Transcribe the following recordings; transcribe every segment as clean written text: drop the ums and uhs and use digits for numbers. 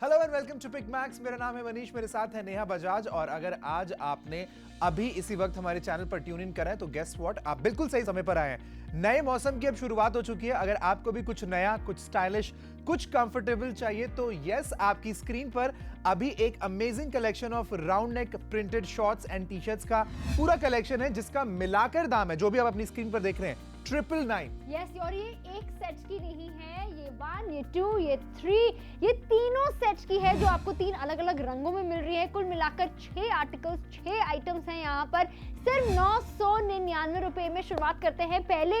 Hello and welcome to Pick Max. मेरा नाम है मनीष, मेरे साथ है नेहा बजाज। और अगर आज आपने अभी इसी वक्त हमारे चैनल पर ट्यून इन करा है तो गेस व्हाट, आप बिल्कुल सही समय पर आए हैं। नए मौसम की अब शुरुआत हो चुकी है। अगर आपको भी कुछ नया, कुछ स्टाइलिश, कुछ कंफर्टेबल चाहिए तो यस, आपकी स्क्रीन पर अभी एक amazing collection of round neck printed shorts and T shirts का पूरा कलेक्शन है, जिसका मिलाकर दाम है, जो भी आप अपनी स्क्रीन पर देख रहे हैं, 999। यस, और ये एक सेट की नहीं है, ये 1, ये 2, ये 3, ये तीनों सेट्स की है, जो आपको 3 अलग अलग रंगों में मिल रही है। कुल मिलाकर 6 आर्टिकल्स, 6 आइटम्स हैं यहाँ पर। सिर्फ 999 रुपए में शुरुआत करते हैं। पहले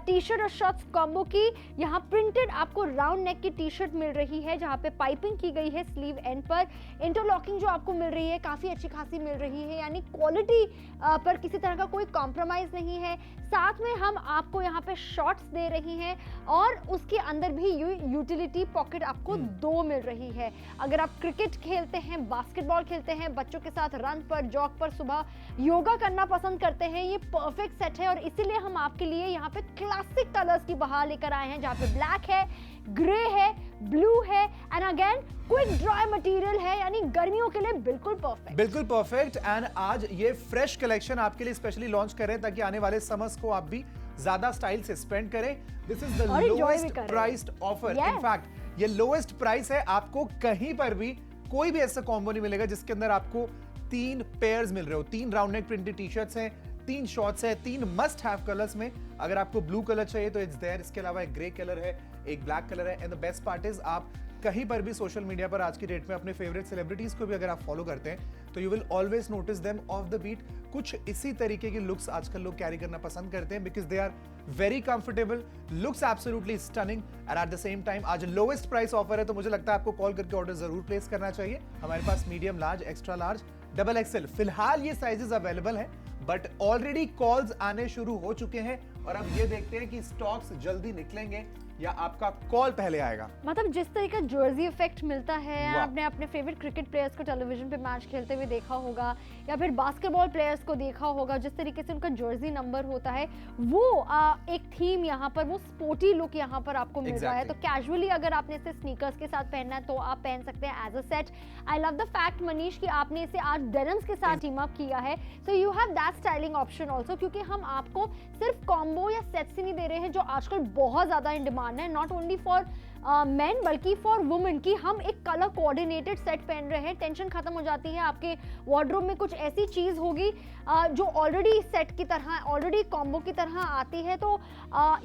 टी शर्ट और शॉर्ट्स कॉम्बो की। यहाँ प्रिंटेड आपको राउंड नेक की टी शर्ट मिल रही है, जहाँ पे पाइपिंग की गई है स्लीव एंड पर। इंटरलॉकिंग जो आपको मिल रही है काफी अच्छी खासी मिल रही है, यानी क्वालिटी पर किसी तरह का कोई कॉम्प्रोमाइज नहीं है। साथ में हम आपको यहाँ पे शॉर्ट्स दे रही हैं और उसके अंदर भी यूटिलिटी पॉकेट आपको 2 मिल रही है। अगर आप क्रिकेट खेलते हैं, बास्केटबॉल खेलते हैं, बच्चों के साथ रन पर, जॉग पर, सुबह योगा करना पसंद करते हैं, ये परफेक्ट सेट है। और इसीलिए हम आपके लिए यहाँ पे क्लासिक कलर्स की बहार लेकर आए हैं, जहाँ पे ब्लैक है, ग्रे है, ब्लू है and again quick dry material है, यानी गर्मियों के लिए बिल्कुल परफेक्ट। बिल्कुल परफेक्ट। एंड आज ये फ्रेश कलेक्शन आपके लिए स्पेशली लॉन्च कर रहे हैं, ताकि आने वाले समर्स को आप भी ज्यादा स्टाइल से स्पेंड करें। This is the lowest priced offer. In fact ये लोएस्ट प्राइस है। आपको कहीं पर भी कोई भी ऐसा कॉम्बो नहीं मिलेगा जिसके अंदर आपको 3 पेयर्स मिल रहे हो। 3 round neck printed T shirts हैं, 3 शॉर्ट्स है, 3 मस्ट हैव कलर्स में। अगर आपको ब्लू कलर चाहिए तो इट्स देयर। इसके अलावा एक ग्रे कलर है, एक ब्लैक कलर है। And the best part is, आप कहीं पर भी सोशल मीडिया पर आज की डेट में अपने फेवरेट सेलिब्रिटीज को भी अगर आप फॉलो करते हैं तो you will always notice them off the beat. कुछ इसी तरीके की लुक्स आजकल लोग कैरी करना पसंद करते हैं, because they are very comfortable, looks absolutely stunning and at the same time आज लोएस्ट प्राइस ऑफर है। तो मुझे लगता है आपको कॉल करके ऑर्डर जरूर प्लेस करना चाहिए। हमारे पास medium, large, extra large, double XL फिलहाल ये साइजेस अवेलेबल हैं, बट ऑलरेडी कॉल्स आने शुरू हो चुके हैं। और अब ये देखते हैं कि स्टॉक्स जल्दी निकलेंगे या आपका कॉल पहले आएगा। मतलब जिस तरह का जर्सी इफेक्ट मिलता है, आपने अपने फेवरेट क्रिकेट प्लेयर्स को टेलीविजन पे मैच खेलते हुए देखा होगा, या फिर बास्केटबॉल प्लेयर्स को देखा होगा, जिस तरीके से उनका जर्सी नंबर होता है, वो एक थीम यहाँ पर, वो स्पोर्टी लुक यहाँ पर आपको मिल रहा है। तो कैजुअली अगर आपने इसे स्नीकर्स के साथ पहनना है तो आप पहन सकते हैं as a set. I love the fact Manish कि आपने इसे आज डेनिम्स के साथ टीम अप किया है, so you have that styling option also, क्योंकि हम आपको सिर्फ कॉम्बो या सेट्स ही नहीं दे रहे हैं, जो आजकल बहुत ज्यादा इन डिमांड है, नॉट ओनली फॉर मेन बल्कि फॉर वुमेन, की हम एक कलर कोऑर्डिनेटेड सेट पहन रहे हैं। टेंशन खत्म हो जाती है, आपके वार्डरोब में कुछ ऐसी चीज होगी जो ऑलरेडी सेट की तरह, ऑलरेडी कॉम्बो की तरह आती है, तो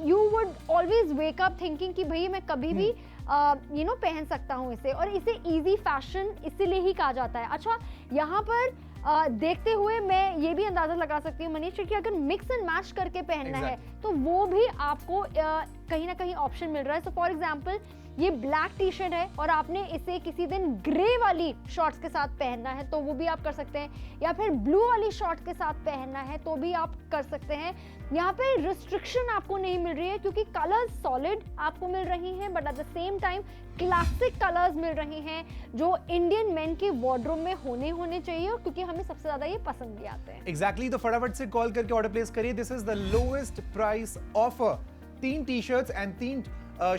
you would always wake up thinking कि भाई मैं कभी भी पहन सकता हूँ इसे। और इसे इजी फैशन इसीलिए ही कहा जाता है। अच्छा, यहाँ पर देखते हुए मैं ये भी अंदाजा लगा सकती हूँ मनीष कि अगर मिक्स एंड मैच करके पहनना है तो वो भी आपको कहीं ना कहीं ऑप्शन मिल रहा है। सो फॉर एग्जांपल, ये ब्लैक टी शर्ट है और आपने इसे किसी दिन ग्रे वाली शॉर्ट्स के साथ पहनना है तो वो भी आप कर सकते हैं, या फिर ब्लू वाली शॉर्ट के साथ पहनना है तो भी आप कर सकते हैं। यहाँ पे रिस्ट्रिक्शन आपको नहीं मिल रही है, क्योंकि कलर्स सॉलिड आपको मिल रही हैं, but at the same time classic colours मिल रहे हैं, जो इंडियन मेन के वार्डरोब में होने चाहिए, और क्योंकि हमें सबसे ज्यादा ये पसंद भी आते हैं। एग्जैक्टली, तो फटाफट से कॉल करके ऑर्डर प्लेस करिए। This is the lowest price offer. 3 T shirts and 3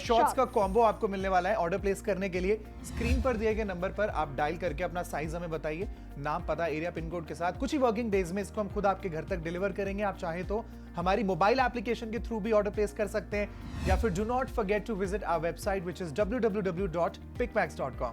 shorts का कॉम्बो आपको मिलने वाला है। ऑर्डर प्लेस करने के लिए स्क्रीन पर दिए गए नंबर पर आप डायल करके अपना साइज हमें बताइए, नाम, पता, एरिया, पिन कोड के साथ। कुछ ही वर्किंग डेज में इसको हम खुद आपके घर तक डिलीवर करेंगे। आप चाहे तो हमारी मोबाइल एप्लीकेशन के थ्रू भी ऑर्डर प्लेस कर सकते हैं, या फिर do not forget to visit our website which is www.picmax.com।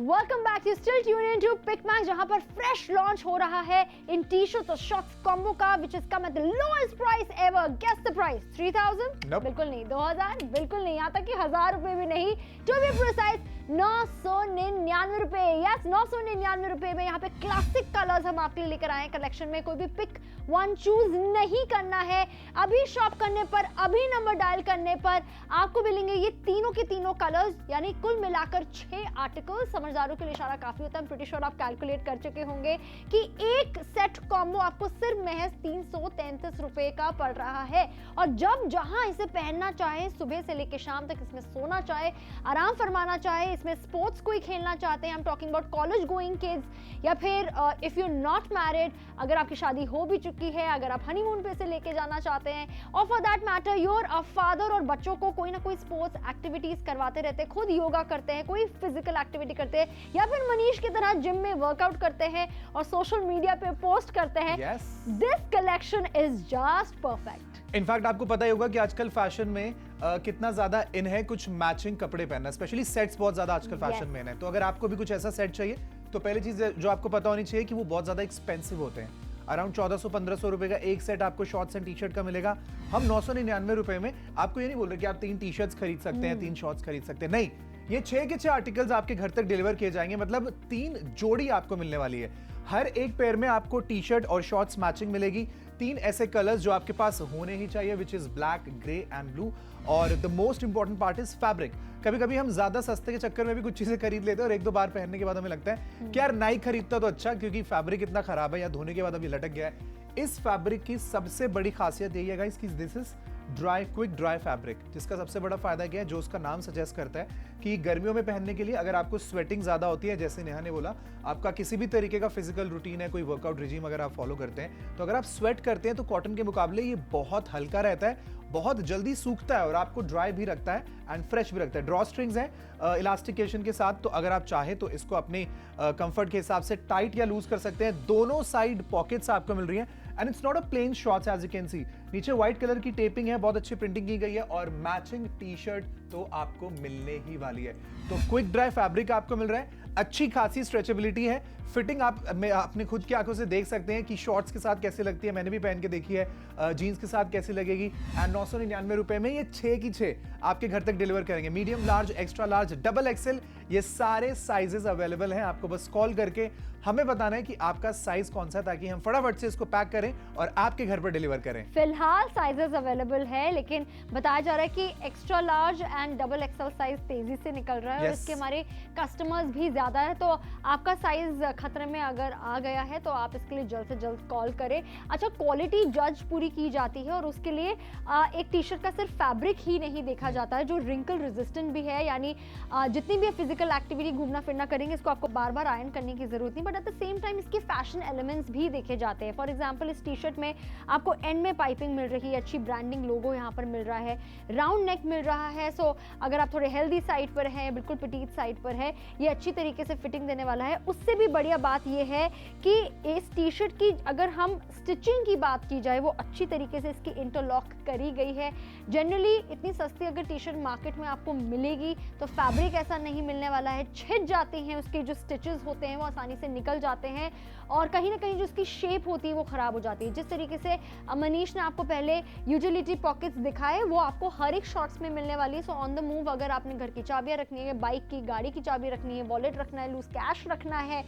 Welcome back, you still tune in to Pick Max, जहां पर फ्रेश लॉन्च हो रहा है इन टी शर्ट्स और शॉर्ट्स कॉम्बो का, which is come at the lowest price ever. Guess the price. 3000? Nope. बिल्कुल नहीं। 2000? बिल्कुल नहीं। यहाँ तक कि 1000 रुपए भी नहीं। टू बी प्रिसाइज, 999 रुपए। यस, 999 रुपए में यहाँ पे क्लासिक कलर्स हम आपके लिए लेकर आए हैं कलेक्शन में। कोई भी पिक वन चूज नहीं करना है। अभी शॉप करने पर, अभी नंबर डायल करने पर आपको मिलेंगे ये तीनों के तीनों कलर्स, यानी कुल मिलाकर 6 आर्टिकल्स। समझदारों के लिए इशारा काफी होता है। प्रीटी श्योर आप कैलकुलेट कर चुके होंगे कि एक सेट कॉम्बो आपको सिर्फ महज 333 रुपए का पड़ रहा है। और जब जहां इसे पहनना चाहे, सुबह से लेकर शाम तक इसमें सोना चाहे, आराम फरमाना चाहे, इसमें स्पोर्ट्स कोई खेलना चाहते हैं, I am talking about college going kids, या फिर इफ यू नॉट मैरिड, अगर आपकी शादी हो भी चुकी है, अगर आप हनीमून पे इसे लेके जाना चाहते हैं, और for that matter your father और बच्चों को कोई ना कोई स्पोर्ट्स एक्टिविटीज करवाते रहते हैं, खुद योगा करते हैं, कोई फिजिकल एक्टिविटी करते हैं, या फिर मनीष की तरह जिम में वर्कआउट करते हैं और सोशल मीडिया पे पोस्ट करते हैं, this collection is just perfect. In fact आपको पता ही होगा कि आजकल फैशन में कितना ज्यादा इन है कुछ मैचिंग कपड़े पहनना, स्पेशली सेट्स बहुत ज्यादा आजकल फैशन में है। तो अगर आपको भी कुछ ऐसा सेट चाहिए तो पहली चीज जो आपको पता होनी चाहिए कि वो बहुत ज्यादा एक्सपेंसिव होते हैं। अराउंड 1400-1500 रुपए का एक सेट आपको शॉर्ट्स एंड टी शर्ट का मिलेगा। हम 999 रुपए में आपको ये नहीं बोल रहे कि आप 3 टी शर्ट्स खरीद सकते हैं, 3 शॉर्ट्स खरीद सकते हैं, नहीं, ये 6 के 6 आर्टिकल्स आपके घर तक डिलीवर किए जाएंगे। मतलब 3 जोड़ी आपको मिलने वाली है। हर एक पेयर में आपको टी शर्ट और शॉर्ट्स मैचिंग मिलेगी। 3 ऐसे कलर्स जो आपके पास होने ही चाहिए, which is black, grey and blue. और the most important part is fabric. कभी कभी हम ज्यादा सस्ते के चक्कर में भी कुछ चीजें खरीद लेते हैं और 1-2 बार पहनने के बाद हमें लगता है कि यार नहीं खरीदता तो अच्छा, क्योंकि फैब्रिक इतना खराब है या धोने के बाद अभी लटक गया है। इस फैब्रिक की सबसे बड़ी खासियत यही है गाइस कि this is quick dry fabric, जिसका सबसे बड़ा फायदा क्या है, जो उसका नाम सजेस्ट करता है कि गर्मियों में पहनने के लिए, अगर आपको स्वेटिंग ज्यादा होती है, जैसे नेहा ने बोला, आपका किसी भी तरीके का फिजिकल रूटीन है, कोई वर्कआउट रिजीम अगर आप फॉलो करते हैं, तो अगर आप स्वेट करते हैं तो कॉटन के मुकाबले ये बहुत हल्का रहता है, बहुत जल्दी सूखता है और आपको ड्राई भी रखता है एंड फ्रेश भी रखता है। ड्रॉ स्ट्रिंग्स हैं इलास्टिकेशन के साथ, तो अगर आप चाहे तो इसको अपने कंफर्ट के हिसाब से टाइट या लूज कर सकते हैं। दोनों साइड पॉकेट्स आपको मिल रही हैं and it's not a plain shorts, as you can see. नीचे व्हाइट कलर की टेपिंग है, बहुत अच्छी प्रिंटिंग की गई है, और मैचिंग टी शर्ट तो आपको मिलने ही वाली है। तो क्विक ड्राई फैब्रिक आपको मिल रहा है, अच्छी खासी स्ट्रेचेबिलिटी है, फिटिंग आप अपने खुद की आंखों से देख सकते हैं कि शॉर्ट्स के साथ कैसे लगती है, मैंने भी पहन के देखी है, जीन्स के साथ कैसी लगेगी। एंड 999 रुपए में ये 6 की 6 आपके घर तक डिलीवर करेंगे। Medium, large, extra large, double Excel, ये सारे साइजेस अवेलेबल हैं। आपको बस कॉल करके हमें बताना है कि आपका साइज कौन सा है, ताकि हम फटाफट से इसको पैक करें और आपके घर पर डिलीवर करें। फिलहाल साइजेस अवेलेबल है, लेकिन बताया जा रहा है कि extra large and double XL size तेजी से निकल रहा है, और इसके हमारे कस्टमर्स भी ज्यादा है। तो आपका साइज खतरे में अगर आ गया है तो आप इसके लिए जल्द से जल्द कॉल करें। अच्छा, क्वालिटी जज पूरी की जाती है, और उसके लिए एक टी शर्ट का सिर्फ फैब्रिक ही नहीं देखा जाता है, जो रिंकल रेजिस्टेंट भी है, यानी जितनी भी फिजिकल एक्टिविटी घूमना फिरना करेंगे, इसको आपको बार बार आयरन करने की जरूरत नहीं, but at the same time इसके फैशन एलिमेंट्स भी देखे जाते हैं। फॉर एग्जाम्पल, इस टी शर्ट में आपको एंड में पाइपिंग मिल रही है, अच्छी ब्रांडिंग लोगो यहाँ पर मिल रहा है, राउंड नेक मिल रहा है। सो अगर आप थोड़े हेल्दी साइड पर हैं, बिल्कुल पिटीट साइड पर है, ये अच्छी तरीके से फिटिंग देने वाला है। उससे भी बढ़िया बात यह है कि इस टी शर्ट की अगर हम स्टिचिंग की बात की जाए, वो अच्छी तरीके से इसकी इंटरलॉक करी गई है। जनरली इतनी सस्ती अगर टी शर्ट मार्केट में आपको मिलेगी तो फैब्रिक ऐसा नहीं मिलने वाला है, छिद जाती हैं, उसके जो स्टिचेस होते हैं वो आसानी से निकल जाते हैं, और कहीं ना कहीं जो उसकी शेप होती है वो खराब हो जाती है। जिस तरीके से मनीष ने आपको पहले यूटिलिटी पॉकेट्स दिखाए, वो आपको हर एक शॉर्ट्स में मिलने वाली है। सो ऑन द मूव अगर आपने घर की चाबियां रखनी है, बाइक की, गाड़ी की चाबी रखनी है, वॉलेट रखना है, लूज कैश रखना है,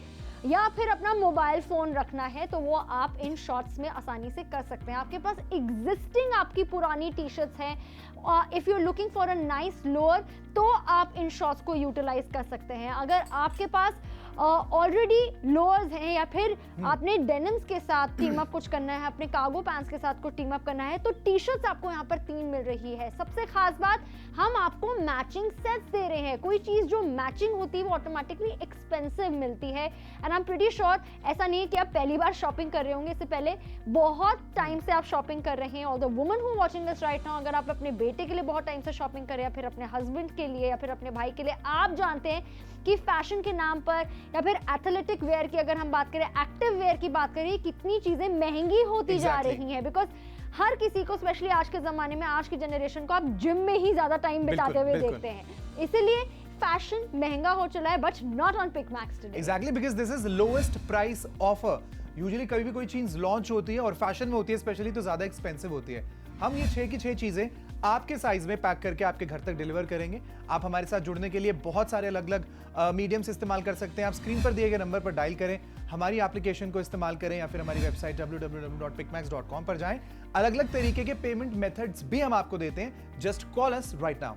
या फिर अपना मोबाइल फोन रखना है, तो वो आप इन शॉर्ट्स में आसानी से कर सकते हैं। आपके पास एग्जिस्टिंग आपकी पुरानी टी शर्ट्स हैं, if you are looking for a nice lower, तो आप इन शॉर्ट्स को यूटिलाइज कर सकते हैं। अगर आपके पास ऑलरेडी लोअर्स हैं, या फिर आपने डेनिम्स के साथ टीम अप कुछ करना है, अपने कार्गो पैंट्स के साथ कुछ टीम अप करना है, तो टी शर्ट्स आपको यहाँ पर 3 मिल रही है। सबसे खास बात, हम आपको मैचिंग सेट्स दे रहे हैं। कोई चीज जो मैचिंग होती है वो ऑटोमेटिकली एक्सपेंसिव मिलती है, and I am pretty sure ऐसा नहीं है कि आप पहली बार शॉपिंग कर रहे होंगे, इससे पहले बहुत टाइम से आप शॉपिंग कर रहे हैं। All the women who watching this right now, अगर आप अपने बेटे के लिए बहुत टाइम से शॉपिंग कर रहे हैं, या फिर अपने हस्बैंड के लिए, या फिर अपने भाई के लिए, आप जानते हैं कि फैशन के नाम पर, या फिर एथलेटिक वेयर की अगर हम बात करें, एक्टिव वेयर की बात करें, कितनी चीजें महंगी होती जा रही हैं, बिकॉज हर किसी को, स्पेशली आज के जमाने में, आज की जनरेशन को आप जिम में ही ज्यादा टाइम बिताते हुए देखते हैं, इसीलिए फैशन महंगा हो चला है, but not on pick Max today. Exactly, because this is lowest price offer. Usually कभी भी कोई चीज लॉन्च होती है और फैशन में होती है स्पेशली, तो ज्यादा एक्सपेंसिव होती है। हम ये 6 की 6 चीजें आपके साइज में पैक करके आपके घर तक डिलीवर करेंगे। आप हमारे साथ जुड़ने के लिए बहुत सारे अलग अलग मीडियम्स इस्तेमाल कर सकते हैं। आप स्क्रीन पर दिए गए नंबर पर डायल करें, हमारी एप्लीकेशन को इस्तेमाल करें या फिर हमारी वेबसाइट www.picmax.com पर जाएं। अलग अलग तरीके के पेमेंट मेथड्स भी हम आपको देते हैं। Just call us right now.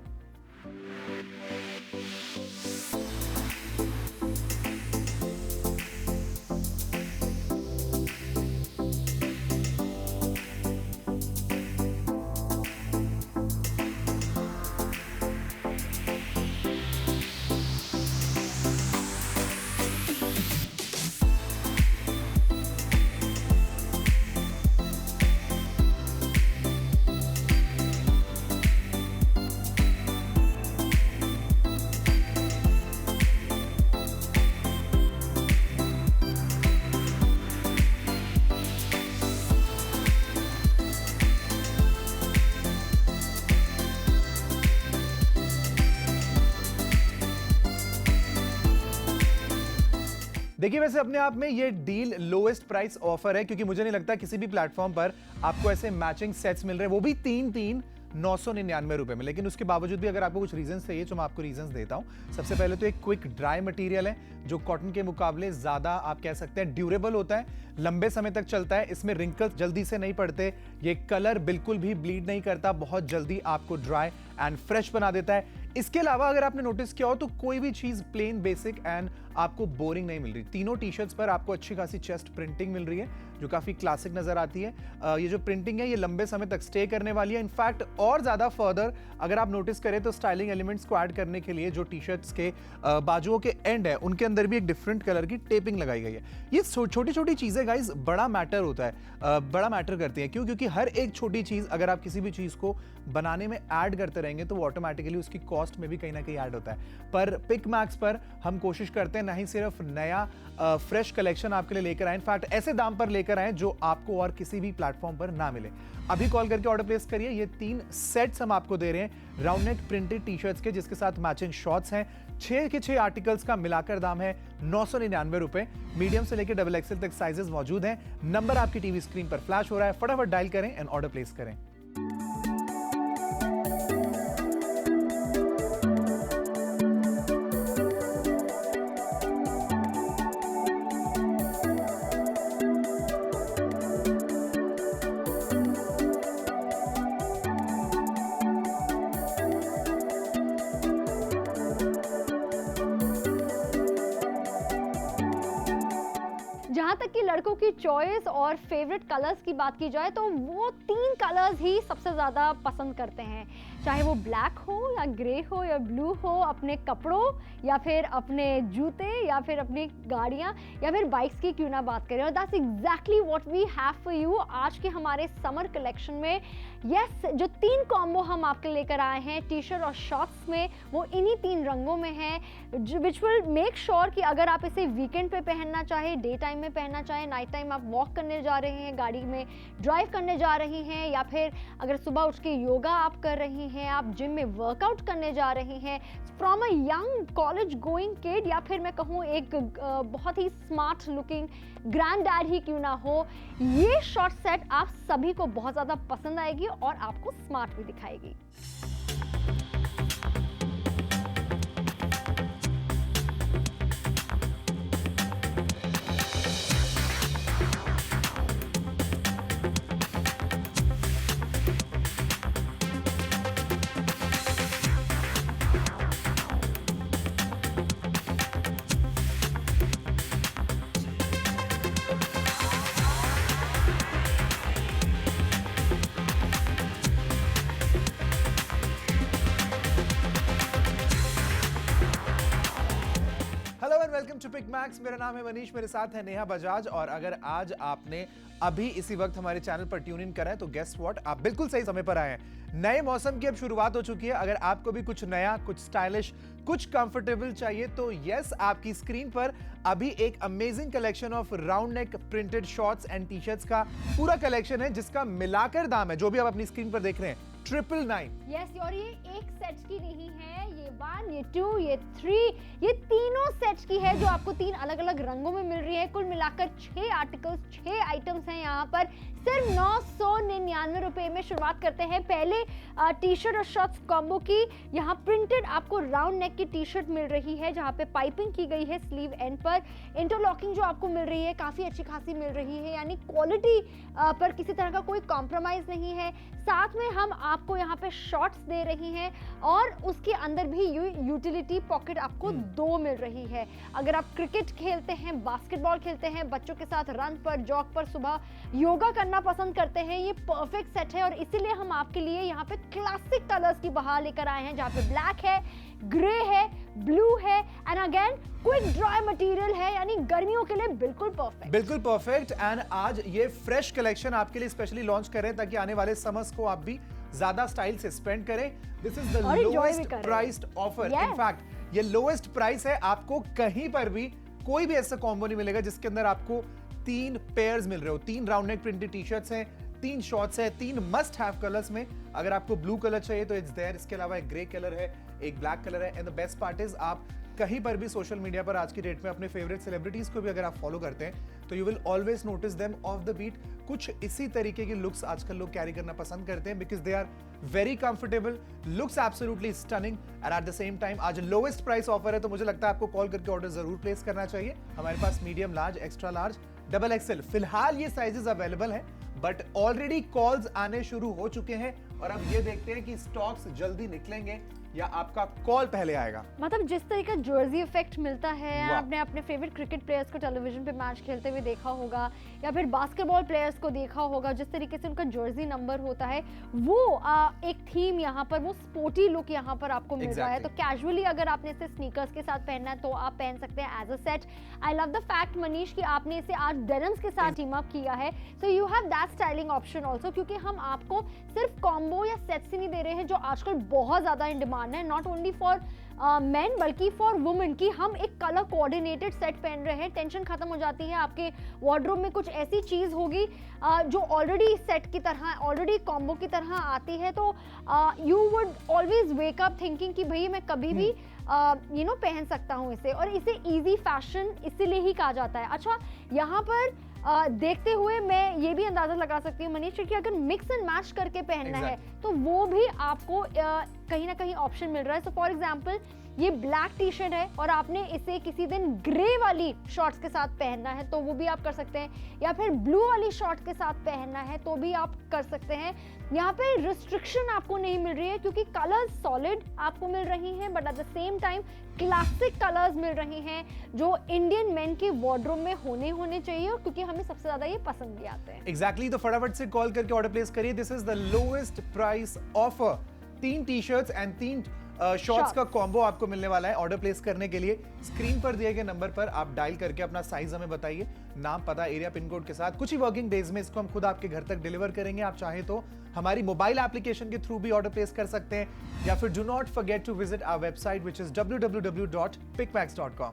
देखिए, वैसे अपने आप में ये डील लोएस्ट प्राइस ऑफर है, क्योंकि मुझे नहीं लगता किसी भी प्लेटफॉर्म पर आपको ऐसे मैचिंग सेट्स मिल रहे हैं, वो भी 3 999 रुपए में। लेकिन उसके बावजूद भी अगर आपको कुछ रीजंस चाहिए तो मैं आपको रीजंस देता हूं। सबसे पहले तो एक क्विक ड्राई मटेरियल है जो कॉटन के मुकाबले ज्यादा आप कह सकते हैं ड्यूरेबल होता है, लंबे समय तक चलता है। इसमें रिंकल्स जल्दी से नहीं पड़ते, ये कलर बिल्कुल भी ब्लीड नहीं करता, बहुत जल्दी आपको ड्राई एंड फ्रेश बना देता है। इसके अलावा अगर आपने नोटिस किया हो तो कोई भी चीज प्लेन बेसिक एंड आपको बोरिंग नहीं मिल रही। तीनों टी शर्ट्स पर आपको अच्छी खासी चेस्ट प्रिंटिंग मिल रही है जो काफी क्लासिक नजर आती है। ये जो प्रिंटिंग है ये लंबे समय तक स्टे करने वाली है। इनफैक्ट और ज्यादा फर्दर अगर आप नोटिस करें तो स्टाइलिंग एलिमेंट्स को ऐड करने के लिए जो टी शर्ट्स के बाजुओं के एंड है उनके अंदर भी एक डिफरेंट कलर की टेपिंग लगाई गई है। ये छोटी छोटी चीजें गाइस बड़ा मैटर होता है, बड़ा मैटर करती है। क्यों? क्योंकि हर एक छोटी चीज अगर आप किसी भी चीज को बनाने में ऐड करते रहेंगे तो वो ऑटोमेटिकली उसकी कॉस्ट में भी कहीं ना कहीं ऐड होता है। पर पिक मैक्स पर हम कोशिश करते हैं नहीं सिर्फ नया फ्रेश कलेक्शन आपके लिए लेकर आए, इनफैक्ट ऐसे दाम पर लेकर आए जो आपको और किसी भी प्लेटफॉर्म पर ना मिले। अभी कॉल करके ऑर्डर प्लेस करिए। ये 3 सेट्स हम आपको दे रहे हैं round neck printed T shirts के, जिसके साथ मैचिंग शॉर्ट्स हैं। 6 के 6 आर्टिकल्स का मिलाकर दाम है 999 रुपए। मीडियम से लेकर XXL तक साइजेस मौजूद हैं। नंबर आपकी टीवी स्क्रीन पर फ्लैश हो रहा है, फटाफट डायल करें एंड ऑर्डर प्लेस करें। जहाँ तक कि लड़कों की चॉइस और फेवरेट कलर्स की बात की जाए तो वो 3 कलर्स ही सबसे ज़्यादा पसंद करते हैं, चाहे वो ब्लैक हो या ग्रे हो या ब्लू हो, अपने कपड़ों या फिर अपने जूते या फिर अपनी गाड़ियाँ या फिर बाइक्स की क्यों ना बात करें। और that's exactly what we have for you आज के हमारे समर कलेक्शन में। यस, जो 3 कॉम्बो हम आपके लेकर आए हैं टी शर्ट और शॉर्ट्स में, वो इन्हीं 3 रंगों में है, विच विल मेक श्योर कि अगर आप इसे वीकेंड पे पहनना चाहे, डे टाइम में पहनना चाहे, नाइट टाइम आप वॉक करने जा रहे हैं, गाड़ी में ड्राइव करने जा रही हैं, या फिर अगर सुबह उठ के योगा आप कर रही हैं, आप जिम में वर्कआउट करने जा रही हैं, from a young college going kid या फिर मैं कहूँ एक बहुत ही स्मार्ट लुकिंग ग्रैंड डैड ही क्यों ना हो, ये शॉर्ट सेट आप सभी को बहुत ज़्यादा पसंद आएगी और आपको स्मार्ट भी दिखाएगी। Welcome to Pick Max. मेरा नाम है मनीष, मेरे साथ है नेहा बजाज। और अगर आज आपने अभी इसी वक्त हमारे चैनल पर ट्यून इन करा है तो गेस व्हाट, आप बिल्कुल सही समय पर आए हैं। नए मौसम की अब शुरुआत हो चुकी है। अगर आपको भी कुछ नया, कुछ स्टाइलिश, कुछ कंफर्टेबल चाहिए तो यस, आपकी स्क्रीन पर अभी एक amazing collection of round neck printed shorts and T shirts का पूरा कलेक्शन है, जिसका मिलाकर दाम है, जो भी आप अपनी स्क्रीन पर देख रहे हैं, 999। यस, और ये एक सेट की नहीं है, ये 1, ये 2, ये 3, ये तीनों सेट्स की है जो आपको 3 अलग अलग रंगों में मिल रही है। कुल मिलाकर 6 आर्टिकल्स, 6 आइटम्स हैं यहाँ पर। सिर्फ 999 रुपए में शुरुआत करते हैं पहले टी शर्ट और शॉर्ट्स कॉम्बो की। यहाँ प्रिंटेड आपको राउंड नेक की टी शर्ट मिल रही है जहाँ पे पाइपिंग की गई है स्लीव एंड पर। इंटरलॉकिंग जो आपको मिल रही है काफ़ी अच्छी खासी मिल रही है, यानी क्वालिटी पर किसी तरह का कोई कॉम्प्रोमाइज़ नहीं है। साथ में हम आपको यहाँ पे शॉर्ट्स दे रही हैं और उसके अंदर भी यूटिलिटी पॉकेट आपको 2 मिल रही है। अगर आप क्रिकेट खेलते हैं, बास्केटबॉल खेलते हैं, बच्चों के साथ रन पर, जॉग पर, सुबह योगा करना पसंद करते हैं, ये परफेक्ट सेट है। और इसीलिए हम आपके लिए यहाँ पे क्लासिक कलर्स की बहार लेकर आए हैं जहाँ पे ब्लैक है, ग्रे है, ब्लू है and again quick dry material है, यानी गर्मियों के लिए बिल्कुल परफेक्ट। बिल्कुल परफेक्ट। एंड आज ये फ्रेश कलेक्शन आपके लिए स्पेशली लॉन्च कर रहे हैं ताकि आने वाले समर्स को आप भी ज्यादा स्टाइल से स्पेंड करें। This is the lowest priced offer. In fact ये लोएस्ट प्राइस है, आपको कहीं पर भी कोई भी ऐसा कॉम्बो नहीं मिलेगा जिसके अंदर आपको 3 पेयर्स मिल रहे हो। 3 round neck printed T shirts हैं, 3 शॉर्ट्स है, 3 मस्ट हैव कलर्स में। अगर आपको ब्लू कलर चाहिए तो इट्स देयर। इसके अलावा एक ग्रे कलर है, एक ब्लैक कलर है। And the best part is आप कहीं पर भी सोशल मीडिया पर आज की डेट में अपने फेवरेट सेलिब्रिटीज को भी अगर आप फॉलो करते हैं तो you will always notice them off the beat. कुछ इसी तरीके की लुक्स आजकल लोग कैरी करना पसंद करते हैं because they are very comfortable, looks absolutely stunning and at the same time आज लोएस्ट प्राइस ऑफर है। तो मुझे लगता है आपको कॉल करके ऑर्डर जरूर प्लेस करना चाहिए। हमारे पास medium, large, extra large, double XL फिलहाल ये साइजेस अवेलेबल हैं, बट ऑलरेडी कॉल्स आने शुरू हो चुके हैं और अब ये देखते हैं कि स्टॉक्स जल्दी निकलेंगे या आपका कॉल पहले आएगा। मतलब जिस तरह का जर्सी इफेक्ट मिलता है, आपने अपने फेवरेट क्रिकेट प्लेयर्स को टेलीविजन पे मैच खेलते हुए देखा होगा या फिर बास्केटबॉल प्लेयर्स को देखा होगा, जिस तरीके से उनका जर्सी नंबर होता है वो एक थीम यहाँ पर, वो स्पोर्टी लुक यहाँ पर आपको मिल रहा है। तो कैजुअली अगर आपने इसे स्नीकर्स के साथ पहनना है तो आप पहन सकते हैं as a set. I love the fact Manish कि आपने इसे आज डेनिम्स के साथ टीम अप किया है, so you have that styling option also, क्योंकि हम आपको सिर्फ कॉम्बो या सेट्स ही नहीं दे रहे हैं जो आजकल बहुत ज्यादा इन डिमांड है, नॉट ओनली फॉर मेन बल्कि फॉर वुमेन की हम एक कलर कोऑर्डिनेटेड सेट पहन रहे हैं। टेंशन खत्म हो जाती है, आपके वार्डरोब में कुछ ऐसी चीज होगी जो ऑलरेडी सेट की तरह, ऑलरेडी कॉम्बो की तरह आती है, तो you would always wake up thinking कि भाई मैं कभी भी पहन सकता हूँ इसे। और इसे इजी फैशन इसीलिए ही कहा जाता है। अच्छा, यहाँ पर देखते हुए मैं ये भी अंदाजा लगा सकती हूँ मनीष कि अगर मिक्स एंड मैच करके पहनना है तो वो भी आपको कहीं ना कहीं ऑप्शन मिल रहा है। सो फॉर एग्जांपल ये ब्लैक टी शर्ट है और आपने इसे किसी दिन ग्रे वाली शॉर्ट्स के साथ पहनना है तो वो भी आप कर सकते हैं, या फिर ब्लू वाली शॉर्ट्स के साथ पहनना है तो भी आप कर सकते हैं। यहाँ पे रिस्ट्रिक्शन आपको नहीं मिल रही है क्योंकि कलर्स सॉलिड आपको मिल रही हैं, but at the same time classic colours मिल रहे हैं जो इंडियन मेन के वार्डरोब में होने चाहिए, और क्योंकि हमें सबसे ज्यादा ये पसंद भी आते हैं। एग्जैक्टली, तो फटाफट से कॉल करके ऑर्डर प्लेस करिए। This is the lowest price offer. 3 T shirts and 3 shorts का कॉम्बो आपको मिलने वाला है। ऑर्डर प्लेस करने के लिए स्क्रीन पर दिए गए नंबर पर आप डायल करके अपना साइज हमें बताइए, नाम, पता, एरिया, पिन कोड के साथ। कुछ ही वर्किंग डेज में इसको हम खुद आपके घर तक डिलीवर करेंगे। आप चाहे तो हमारी मोबाइल एप्लीकेशन के थ्रू भी ऑर्डर प्लेस कर सकते हैं, या फिर do not forget to visit our website which is www.pickmax.com।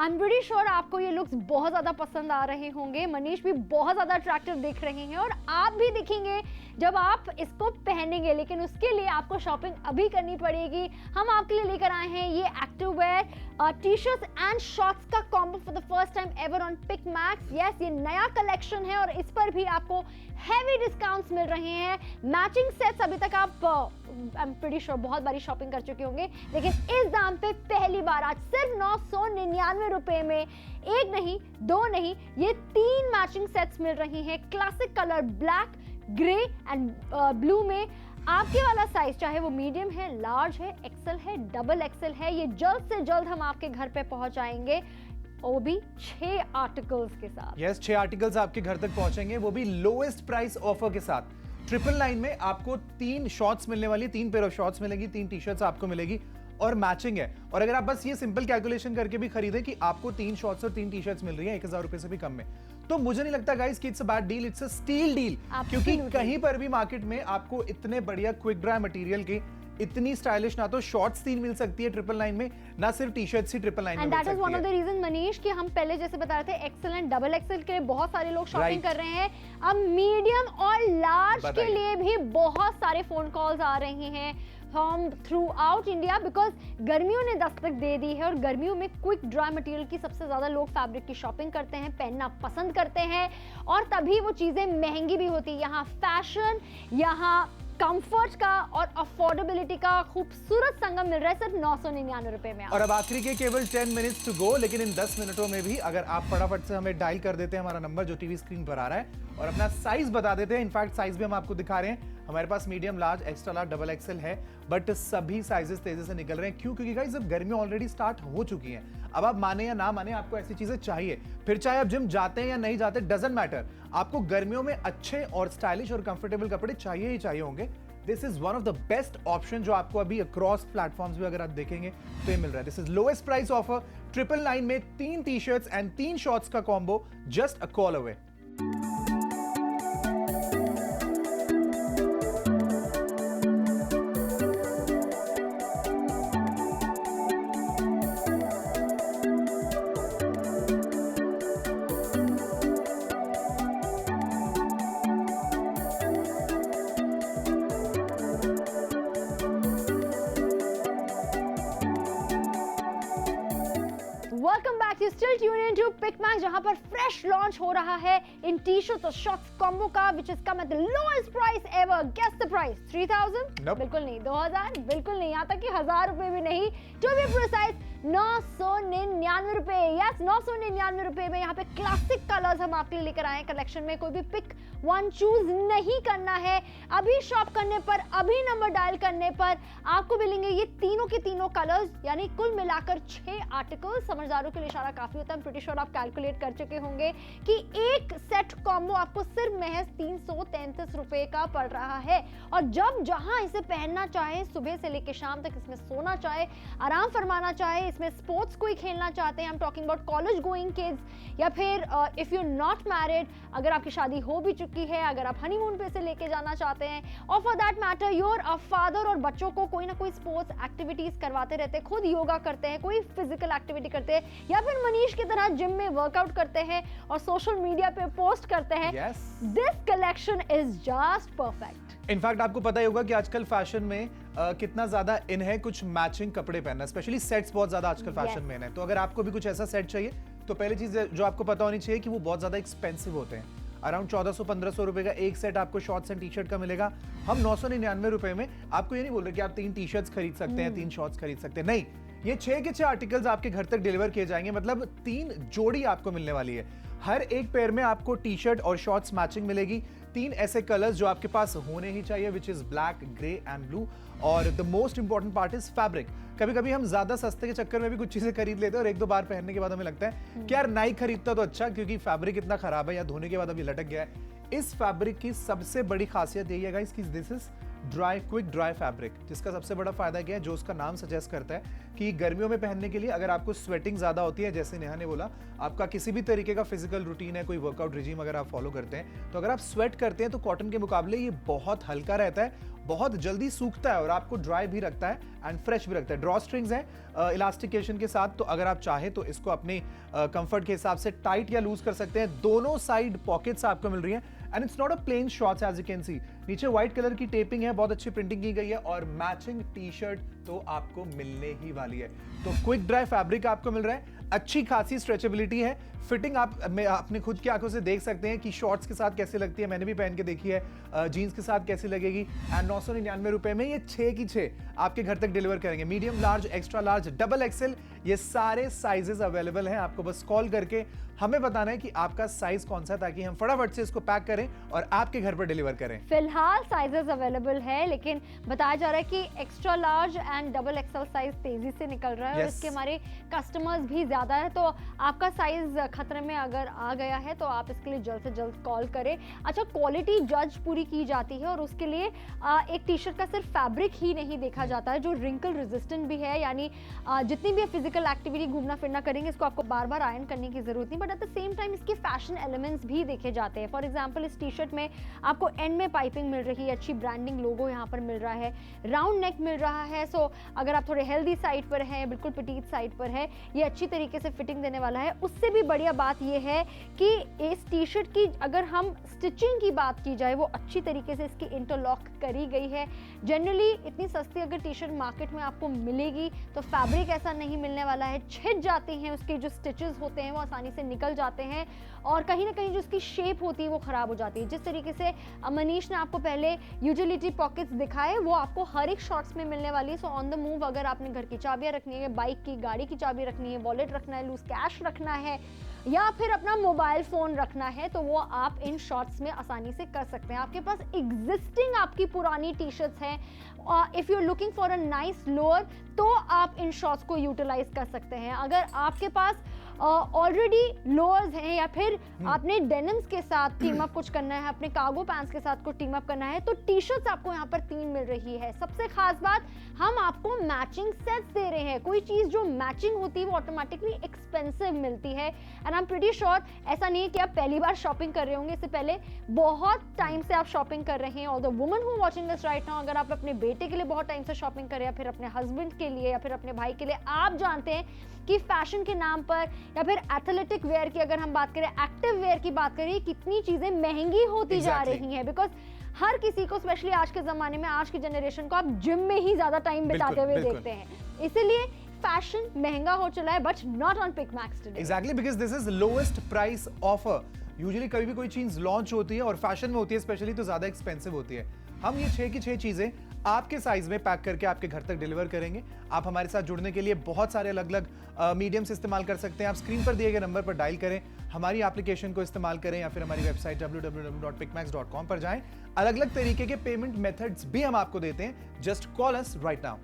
I am pretty sure आपको ये लुक्स बहुत ज्यादा पसंद आ रहे होंगे। मनीष भी बहुत ज्यादा अट्रैक्टिव दिख रहे हैं और आप भी दिखेंगे जब आप इसको पहनेंगे, लेकिन उसके लिए आपको शॉपिंग अभी करनी पड़ेगी। हम आपके लिए लेकर आए हैं ये active wear T-shirts and shorts का combo for the first time ever on pick max. Yes, ये नया कलेक्शन है और इस पर भी आपको हैवी डिस्काउंट्स मिल रहे हैं। मैचिंग सेट्स अभी तक आप आई एम प्रीटी श्योर बहुत बारी शॉपिंग कर चुके होंगे, लेकिन इस दाम पे पहली बार आज सिर्फ 999 रुपए में एक नहीं, दो नहीं, ये 3 मैचिंग सेट्स मिल रही हैं। Classic colour black, grey and blue में। आपके वाला साइज चाहे वो मीडियम है, लार्ज है, एक्सेल है, डबल एक्सेल है, ये जल्द से जल्द हम आपके घर पे पहुंचाएंगे, वो भी 6 आर्टिकल्स के साथ। यस, 6 आर्टिकल्स आपके घर तक पहुंचेंगे, वो भी लोएस्ट प्राइस ऑफर के साथ। 999 में आपको 3 शॉर्ट्स मिलने वाली, 3 पेयर ऑफ शॉर्ट्स मिलेगी, 3 टी-शर्ट्स आपको मिलेगी और मैचिंग है। और अगर आप बस ये सिंपल कैलकुलेशन करके भी खरीदें कि आपको 3 शॉर्ट्स और 3 टी-शर्ट्स मिल रही है 1000 रुपए से भी कम में, तो मुझे नहीं लगता गाइस कि it's a bad deal, it's a steal deal. क्योंकि कहीं पर भी मार्केट में आपको इतने बढ़िया क्विक ड्राई मटेरियल की इतनी स्टाइलिश ना तो शॉर्ट्स 3 मिल सकती है 999 में, ना सिर्फ टी-शर्ट्स ही 999 में मिल सकती है। And that is one of the reason Manish कि हम पहले जैसे बता रहे थे एक्सेल एंड डबल एक्सेल के लिए बहुत सारे लोग शॉपिंग कर रहे हैं, अब मीडियम और लार्ज के लिए भी बहुत सारे फोन कॉल्स आ रहे हैं from through out India, because गर्मियों ने दस्तक दे दी है और गर्मियों में क्विक ड्राई मटेरियल की सबसे ज्यादा लोग फैब्रिक की शॉपिंग करते हैं, पहनना पसंद करते हैं और तभी वो चीजें महंगी भी होती है। यहाँ फैशन, यहाँ कंफर्ट का और अफोर्डेबिलिटी का खूबसूरत संगम मिल रहा है सिर्फ 999 रुपए में। और अब आखिरी के केवल 10 मिनट्स टू गो, लेकिन इन 10 मिनटों में भी अगर आप फटाफट से हमें डायल कर देते हैं हमारा नंबर जो टीवी स्क्रीन पर आ रहा है और अपना साइज बता देते हैं, इनफैक्ट साइज भी हम आपको दिखा रहे हैं, हमारे पास medium, large, extra large, double XL है, बट सभी साइजेस तेजी से निकल रहे हैं। क्यों? क्योंकि गाइस अब गर्मियां ऑलरेडी स्टार्ट हो चुकी हैं। अब आप माने या ना माने, आपको ऐसी चीजें चाहिए, फिर चाहे आप जिम जाते हैं या नहीं जाते, डजंट मैटर, आपको गर्मियों में अच्छे और स्टाइलिश और कंफर्टेबल कपड़े चाहिए ही चाहिए होंगे। This is one of the best option जो आपको अभी अक्रॉस प्लेटफॉर्म्स भी अगर आप देखेंगे तो ये मिल रहा है। This is lowest price offer 999 में 3 टी-शर्ट्स एंड 3 शॉर्ट्स का combo, just a call away. Welcome back, you still tune in to Pick Max, जहां पर फ्रेश लॉन्च हो रहा है इन टी-शर्ट्स और शॉर्ट्स कॉम्बो का, which is come at the lowest price ever. Guess the price. 3000? Nope. बिल्कुल नहीं। 2000? बिल्कुल नहीं। यहाँ तक कि 1000 रुपए भी नहीं। टू बी प्रिसाइज 999 रुपए। यस, 999 रुपए में यहाँ पे क्लासिक कलर्स हम आपके लिए लेकर आए हैं कलेक्शन में। कोई भी पिक वन चूज नहीं करना है। अभी शॉप करने पर, अभी नंबर डायल करने पर आपको मिलेंगे ये तीनों के तीनों कलर्स, यानी कुल मिलाकर 6 आर्टिकल्स। समझदारों के लिए इशारा काफी होता है, प्रीटी श्योर आप कैलकुलेट कर चुके होंगे कि एक सेट कॉम्बो आपको सिर्फ महज 333 रुपए का पड़ रहा है। और जब जहां इसे पहनना चाहे, सुबह से लेकर शाम तक इसमें सोना चाहे, आराम फरमाना चाहे, इसमें स्पोर्ट्स कोई खेलना चाहते हैं, I am talking about college going kids, या फिर इफ यू नॉट मैरिड, अगर आपकी शादी हो भी चुकी है, अगर आप हनीमून पे से लेके जाना चाहते हैं, और for that matter your father और बच्चों को कोई ना कोई स्पोर्ट्स एक्टिविटीज करवाते रहते हैं, खुद योगा करते हैं, कोई फिजिकल एक्टिविटी करते हैं, या फिर मनीष की तरह जिम में वर्कआउट करते हैं और सोशल मीडिया पे पोस्ट करते हैं, this collection is just perfect. In fact आपको पता ही होगा कि आजकल फैशन में कितना ज्यादा इन है कुछ मैचिंग कपड़े पहनना, स्पेशली सेट्स बहुत ज्यादा आजकल फैशन में है। तो अगर आपको भी कुछ ऐसा सेट चाहिए तो पहली चीज जो आपको पता होनी चाहिए कि वो बहुत ज्यादा एक्सपेंसिव होते हैं। अराउंड 1400-1500 रुपए का एक सेट आपको शॉर्ट्स एंड टी-शर्ट का मिलेगा। हम 999 रुपए में आपको ये नहीं बोल रहे कि आप 3 टी-शर्ट्स खरीद सकते हैं, 3 शॉर्ट्स खरीद सकते हैं, नहीं, ये 6 के 6 आर्टिकल्स आपके घर तक डिलीवर किए जाएंगे, मतलब 3 जोड़ी आपको मिलने वाली है। हर एक पेयर में आपको टी-शर्ट और शॉर्ट्स मैचिंग मिलेगी। 3 ऐसे कलर्स जो आपके पास होने ही चाहिए, which is black, grey and blue. और the most important part is fabric. कभी कभी हम ज्यादा सस्ते के चक्कर में भी कुछ चीजें खरीद लेते हैं और 1-2 बार पहनने के बाद हमें लगता है कि यार नहीं खरीदता तो अच्छा, क्योंकि फैब्रिक इतना खराब है या धोने के बाद अभी लटक गया है। इस फैब्रिक की सबसे बड़ी खासियत यही है गाइस कि this is dry, quick dry fabric, जिसका सबसे बड़ा फायदा क्या है, जो उसका नाम सजेस्ट करता है कि गर्मियों में पहनने के लिए अगर आपको स्वेटिंग ज्यादा होती है, जैसे नेहा ने बोला, आपका किसी भी तरीके का फिजिकल रूटीन है, कोई वर्कआउट रिजीम अगर आप फॉलो करते हैं, तो अगर आप स्वेट करते हैं तो कॉटन के मुकाबले ये बहुत हल्का रहता है, बहुत जल्दी सूखता है और आपको ड्राई भी रखता है एंड फ्रेश भी रखता है। ड्रॉ स्ट्रिंग्स हैं इलास्टिकेशन के साथ, तो अगर आप चाहें तो इसको अपने कंफर्ट के हिसाब से टाइट या लूज कर सकते हैं। दोनों साइड पॉकेट्स आपको मिल रही हैं and it's not a plain shorts as you can see. नीचे व्हाइट कलर की टेपिंग है, बहुत अच्छी प्रिंटिंग की गई है और मैचिंग टी शर्ट तो आपको मिलने ही वाली है। तो क्विक ड्राई फैब्रिक आपको मिल रहा है, अच्छी खासी स्ट्रेचेबिलिटी है, फिटिंग आप अपने खुद की आंखों से देख सकते हैं कि शॉर्ट्स के साथ कैसे लगती है, मैंने भी पहन के देखी है, जीन्स के साथ कैसी लगेगी। एंड 999 रुपए में ये 6 की 6 आपके घर तक डिलीवर करेंगे। Medium, large, extra large, double Excel, ये सारे साइजेस अवेलेबल हैं। आपको बस कॉल करके हमें बताना है कि आपका साइज कौन सा है, ताकि हम फटाफट से इसको पैक करें और आपके घर पर डिलीवर करें। फिलहाल साइजेस अवेलेबल है, लेकिन बताया जा रहा है कि extra large and double XL size तेजी से निकल रहा है और इसके हमारे कस्टमर्स भी ज्यादा है, तो आपका साइज खतरे में अगर आ गया है तो आप इसके लिए जल्द से जल्द कॉल करें। अच्छा, क्वालिटी जज पूरी की जाती है और उसके लिए एक टी शर्ट का सिर्फ फैब्रिक ही नहीं देखा जाता है, जो रिंकल रेजिस्टेंट भी है, यानी जितनी भी फिजिकल एक्टिविटी घूमना फिरना करेंगे इसको आपको बार बार आयरन करने की जरूरत नहीं, but at the same time इसके फैशन एलिमेंट्स भी देखे जाते हैं। फॉर एग्जांपल, इस टी शर्ट में आपको एंड में पाइपिंग मिल रही है, अच्छी ब्रांडिंग लोगो यहाँ पर मिल रहा है, राउंड नेक मिल रहा है। सो अगर आप थोड़े हेल्दी साइड पर हैं, बिल्कुल पिटीट साइड पर है, ये अच्छी तरीके से फिटिंग देने वाला है। उससे भी बढ़िया बात ये है कि इस टी शर्ट की अगर हम स्टिचिंग की बात की जाए, वो अच्छी तरीके से इसकी इंटरलॉक करी गई है। जनरली इतनी सस्ती अगर टी शर्ट मार्केट में आपको मिलेगी तो फैब्रिक ऐसा नहीं मिलने वाला है, छिद जाती हैं, उसके जो स्टिचेस होते हैं वो आसानी से निकल जाते हैं और कहीं ना कहीं जो उसकी शेप होती है वो खराब हो जाती है। जिस तरीके से मनीष ने आपको पहले यूटिलिटी पॉकेट्स दिखाए, वो आपको हर एक शॉर्ट्स में मिलने वाली है। सो ऑन द मूव अगर आपने घर की चाबियां रखनी है, बाइक की, गाड़ी की चाबी रखनी है, वॉलेट रखना है, लूज कैश रखना है या फिर अपना मोबाइल फोन रखना है, तो वो आप इन शॉर्ट्स में आसानी से कर सकते हैं। आपके पास एग्जिस्टिंग आपकी पुरानी टी शर्ट्स हैं, if you are looking for a nice lower, तो आप इन शॉर्ट्स को यूटिलाइज कर सकते हैं। अगर आपके पास ऑलरेडी लोअर्स हैं या फिर आपने डेनिम्स के साथ टीम अप कुछ करना है, अपने कार्गो पैंट्स के साथ कुछ टीम अप करना है, तो टी शर्ट्स आपको यहाँ पर 3 मिल रही है। सबसे खास बात, हम आपको मैचिंग सेट्स दे रहे हैं। कोई चीज जो मैचिंग होती है वो ऑटोमेटिकली एक्सपेंसिव मिलती है and I am pretty sure ऐसा नहीं है कि आप पहली बार शॉपिंग कर रहे होंगे, इससे पहले बहुत टाइम से आप शॉपिंग कर रहे हैं। All the women who watching this right now, अगर आप अपने बेटे के लिए बहुत टाइम से शॉपिंग कर रहे हैं, फिर अपने हस्बैंड के लिए या फिर अपने भाई के लिए, आप जानते हैं कि फैशन के नाम पर या फिर एथलेटिक वेयर की अगर हम बात करें, एक्टिव वेयर की बात करें, कितनी चीजें महंगी होती जा रही हैं। बिकॉज हर किसी को, स्पेशली आज के जमाने में, आज की जनरेशन को आप जिम में ही ज्यादा टाइम बिताते हुए देखते हैं, इसीलिए फैशन महंगा हो चला है, but not on pick Max today. Exactly, because this is lowest price offer. Usually कभी भी कोई चीज लॉन्च होती है और फैशन में होती है स्पेशली, तो ज्यादा एक्सपेंसिव होती है। हम ये 6 की 6 चीजें आपके साइज में पैक करके आपके घर तक डिलीवर करेंगे। आप हमारे साथ जुड़ने के लिए बहुत सारे अलग अलग मीडियम्स इस्तेमाल कर सकते हैं। आप स्क्रीन पर दिए गए नंबर पर डायल करें, हमारी एप्लीकेशन को इस्तेमाल करें या फिर हमारी वेबसाइट www.picmax.com पर जाएं। अलग अलग तरीके के पेमेंट मेथड्स भी हम आपको देते हैं। Just call us right now.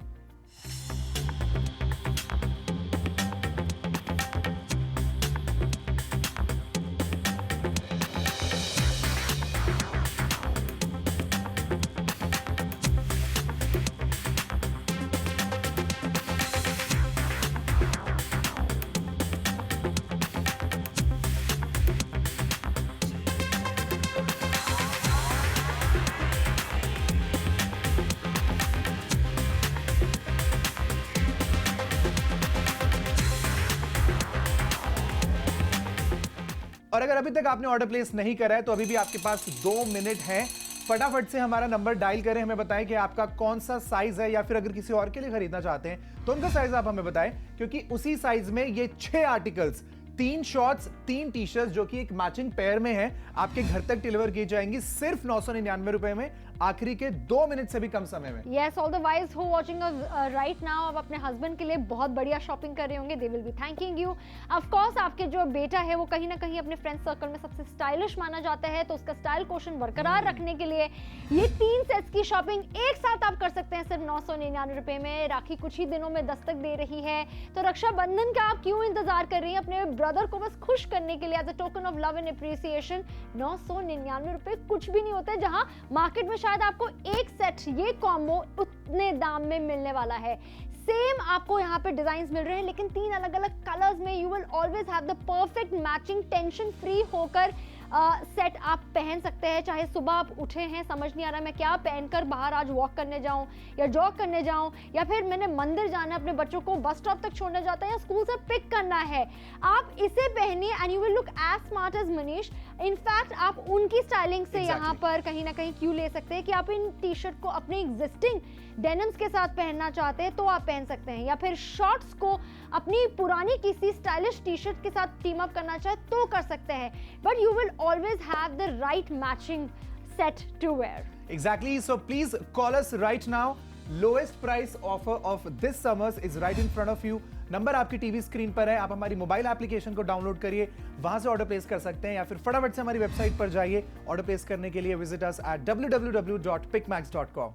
और अगर अभी तक आपने ऑर्डर प्लेस नहीं करा है तो अभी भी आपके पास 2 मिनट हैं। फटाफट से हमारा नंबर डायल करें, हमें बताएं कि आपका कौन सा साइज है, या फिर अगर किसी और के लिए खरीदना चाहते हैं तो उनका साइज आप हमें बताएं, क्योंकि उसी साइज में ये 6 आर्टिकल्स, 3 शॉर्ट्स, 3 टी शर्ट जो कि एक मैचिंग पेयर में है, आपके घर तक डिलीवर की जाएंगी सिर्फ 999 रुपए में, आखिरी के 2 मिनट से भी कम समय में। Yes, all the wives who watching us right now, अब अपने हस्बैंड के लिए बहुत बढ़िया शॉपिंग कर रहे होंगे, they will be thanking you. Of course, आपके जो बेटा है वो कहीं ना कहीं अपने फ्रेंड सर्कल में सबसे स्टाइलिश माना जाता है, तो उसका स्टाइल क्वेश्चन बरकरार रखने के लिए ये 3 सेट्स की शॉपिंग एक साथ आप कर सकते हैं सिर्फ 999 रुपए में। राखी कुछ ही दिनों में दस्तक दे रही है, तो रक्षाबंधन का आप क्यों इंतजार कर रही हैं? अपने ब्रदर को बस खुश करने के लिए as a token of love and appreciation 999 रुपए कुछ भी नहीं होते, जहां मार्केट में शायद आपको एक सेट, ये कॉम्बो उतने दाम में मिलने वाला है। सेम आपको यहाँ पे डिजाइन्स मिल रहे हैं, लेकिन 3 अलग अलग कलर्स में। You will always have the perfect matching, tension free होकर सेट आप पहन सकते हैं। चाहे सुबह आप उठे हैं, समझ नहीं आ रहा मैं क्या पहनकर बाहर आज वॉक करने जाऊं या जॉग करने जाऊं, या फिर मैंने मंदिर जाना है, अपने बच्चों को बस स्टॉप तक छोड़ने जाता है या स्कूल से पिक करना है, आप इसे पहनिए and you will look as smart as Manish. In fact आप उनकी स्टाइलिंग से यहाँ पर कहीं ना कहीं क्यों ले सकते हैं कि आप इन टी शर्ट को अपने एग्जिस्टिंग डेनिम्स के साथ पहनना चाहते हैं तो आप पहन सकते हैं, या फिर शॉर्ट्स को अपनी पुरानी किसी स्टाइलिश टी शर्ट के साथ टीम अप करना चाहे तो कर सकते हैं, but you will always have the right matching set to wear. Exactly. So please call us right now. Lowest price offer of this summers is right in front of you. Number आपकी TV screen पर है, आप हमारी mobile application को download करिए, वहां से order place कर सकते हैं, या फिर फटाफट से हमारी वेबसाइट पर जाइए। ऑर्डर प्लेस करने के लिए विजिट अस एट www.picmax.com.